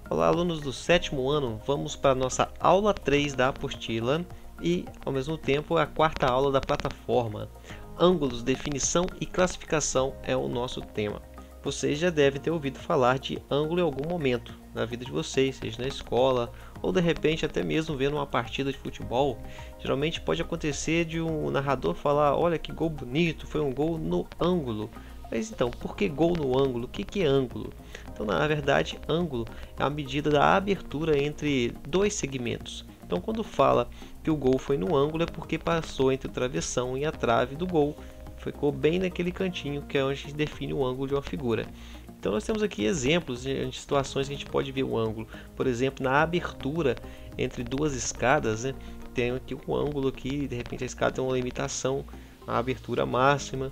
Olá, alunos do sétimo ano, vamos para a nossa aula 3 da apostila e, ao mesmo tempo, a quarta aula da plataforma. Ângulos, definição e classificação é o nosso tema. Vocês já devem ter ouvido falar de ângulo em algum momento na vida de vocês, seja na escola ou de repente até mesmo vendo uma partida de futebol. Geralmente pode acontecer de um narrador falar: olha que gol bonito, foi um gol no ângulo. Mas então, por que gol no ângulo? O que é ângulo? Então, na verdade, ângulo é a medida da abertura entre dois segmentos. Então, quando fala que o gol foi no ângulo, é porque passou entre o travessão e a trave do gol. Ficou bem naquele cantinho que é onde a gente define o ângulo de uma figura. Então, nós temos aqui exemplos de situações que a gente pode ver o ângulo. Por exemplo, na abertura entre duas escadas, né? Tem aqui um ângulo aqui, de repente a escada tem uma limitação, a abertura máxima,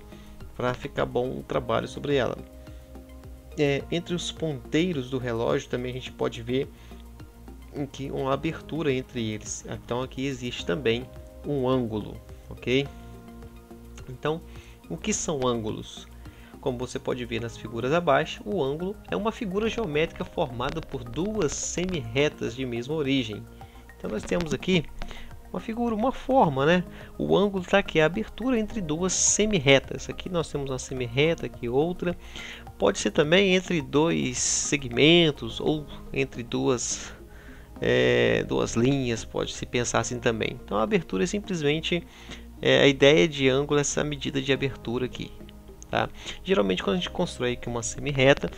para ficar bom o trabalho sobre ela. Entre os ponteiros do relógio também a gente pode ver que uma abertura entre eles. Então aqui existe também um ângulo, ok? Então, o que são ângulos? Como você pode ver nas figuras abaixo, o ângulo é uma figura geométrica formada por duas semi-retas de mesma origem. Então nós temos aqui uma figura, uma forma, né? O ângulo está aqui, a abertura entre duas semi-retas. Aqui nós temos uma semi-reta, aqui outra. Pode ser também entre dois segmentos ou entre duas linhas, pode se pensar assim também. Então a abertura é simplesmente a ideia de ângulo, essa medida de abertura aqui. Tá? Geralmente quando a gente constrói aqui uma semi-reta,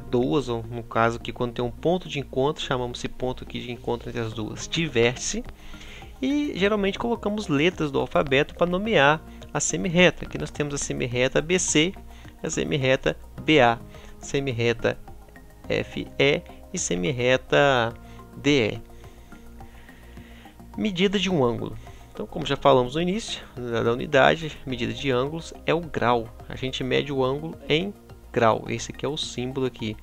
duas, ou no caso aqui quando tem um ponto de encontro, chamamos esse ponto aqui de encontro entre as duas de vértice. E geralmente colocamos letras do alfabeto para nomear a semi-reta. Aqui nós temos a semi-reta BC, a semi-reta BA, semi-reta FE e semi-reta DE. Medida de um ângulo. Então, como já falamos no início da unidade, medida de ângulos é o grau. A gente mede o ângulo em grau. Esse aqui é o símbolo aqui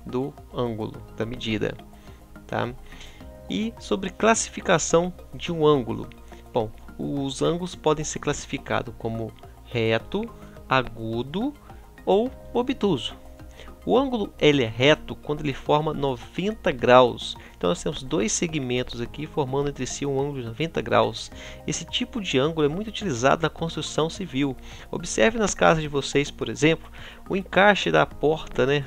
do ângulo, da medida. Tá? E sobre classificação de um ângulo. Bom, os ângulos podem ser classificados como reto, agudo ou obtuso. O ângulo ele é reto quando ele forma 90 graus. Então nós temos dois segmentos aqui formando entre si um ângulo de 90 graus. Esse tipo de ângulo é muito utilizado na construção civil. Observe nas casas de vocês, por exemplo, o encaixe da porta, né,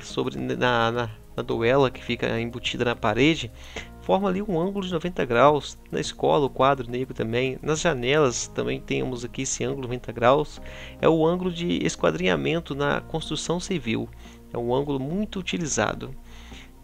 na doela que fica embutida na parede, forma ali um ângulo de 90 graus. Na escola, o quadro negro também. Nas janelas também temos aqui esse ângulo de 90 graus. É o ângulo de esquadrinhamento na construção civil. É um ângulo muito utilizado.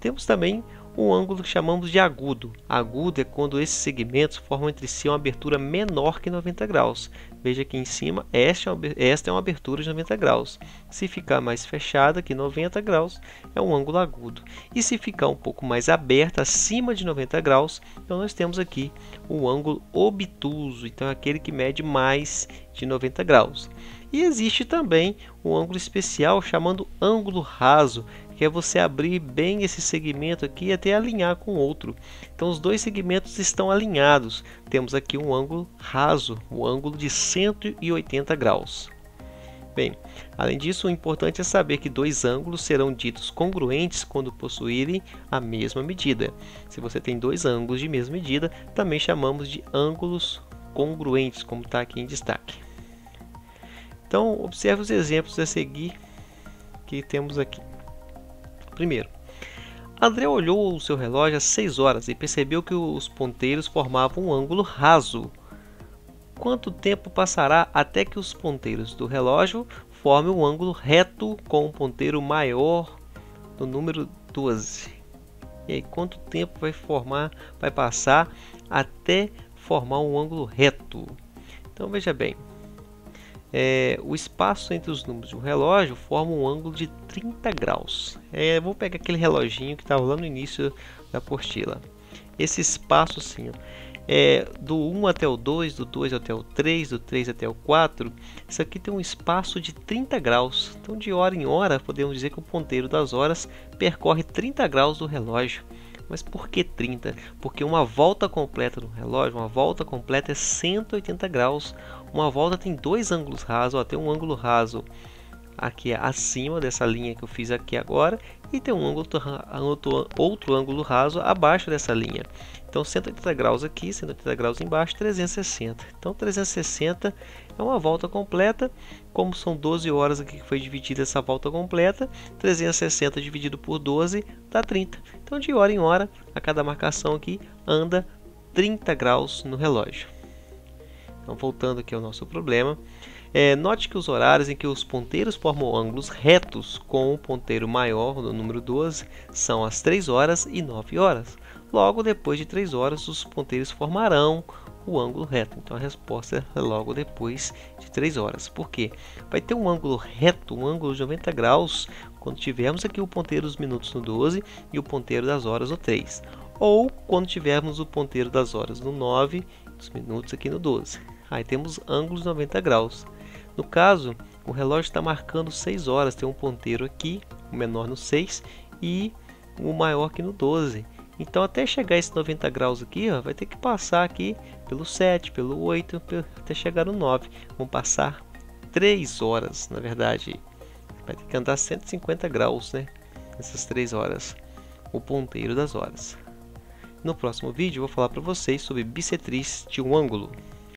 Temos também um ângulo que chamamos de agudo. Agudo é quando esses segmentos formam entre si uma abertura menor que 90 graus. Veja aqui em cima, esta é uma abertura de 90 graus. Se ficar mais fechada que 90 graus, é um ângulo agudo. E se ficar um pouco mais aberta, acima de 90 graus, então nós temos aqui o ângulo obtuso. Então é aquele que mede mais de 90 graus. E existe também um ângulo especial chamado ângulo raso, que é você abrir bem esse segmento aqui até alinhar com o outro. Então os dois segmentos estão alinhados. Temos aqui um ângulo raso, um ângulo de 180 graus. Bem, além disso, o importante é saber que dois ângulos serão ditos congruentes quando possuírem a mesma medida. Se você tem dois ângulos de mesma medida, também chamamos de ângulos congruentes, como está aqui em destaque. Então, observe os exemplos a seguir que temos aqui. Primeiro, André olhou o seu relógio às 6 horas e percebeu que os ponteiros formavam um ângulo raso. Quanto tempo passará até que os ponteiros do relógio formem um ângulo reto com um ponteiro maior no número 12? E aí, quanto tempo vai passar até formar um ângulo reto? Então, veja bem. O espaço entre os números de um relógio forma um ângulo de 30 graus. Vou pegar aquele reloginho que estava lá no início da apostila. Esse espaço assim, do 1 até o 2, do 2 até o 3, do 3 até o 4, isso aqui tem um espaço de 30 graus. Então de hora em hora podemos dizer que o ponteiro das horas percorre 30 graus do relógio. Mas por que 30? Porque uma volta completa no relógio, uma volta completa é 180 graus. Uma volta tem dois ângulos rasos, tem um ângulo raso aqui acima dessa linha que eu fiz aqui agora, e tem um outro ângulo raso abaixo dessa linha. Então 180 graus aqui, 180 graus embaixo, 360. Então 360 é uma volta completa. Como são 12 horas aqui que foi dividida essa volta completa, 360 dividido por 12 dá 30. Então de hora em hora, a cada marcação aqui anda 30 graus no relógio. Então voltando aqui ao nosso problema. Note que os horários em que os ponteiros formam ângulos retos com o ponteiro maior, no número 12, são as 3 horas e 9 horas. Logo depois de 3 horas, os ponteiros formarão o ângulo reto. Então a resposta é logo depois de 3 horas. Por quê? Vai ter um ângulo reto, um ângulo de 90 graus, quando tivermos aqui o ponteiro dos minutos no 12 e o ponteiro das horas no 3. Ou quando tivermos o ponteiro das horas no 9 e dos minutos aqui no 12. Aí temos ângulos 90 graus. No caso, o relógio está marcando 6 horas, tem um ponteiro aqui, o menor no 6 e o maior aqui no 12. Então até chegar a esse 90 graus aqui, ó, vai ter que passar aqui pelo 7, pelo 8, até chegar no 9. Vão passar 3 horas, na verdade. Vai ter que andar 150 graus, né? Essas 3 horas, o ponteiro das horas. No próximo vídeo eu vou falar para vocês sobre bissetriz de um ângulo.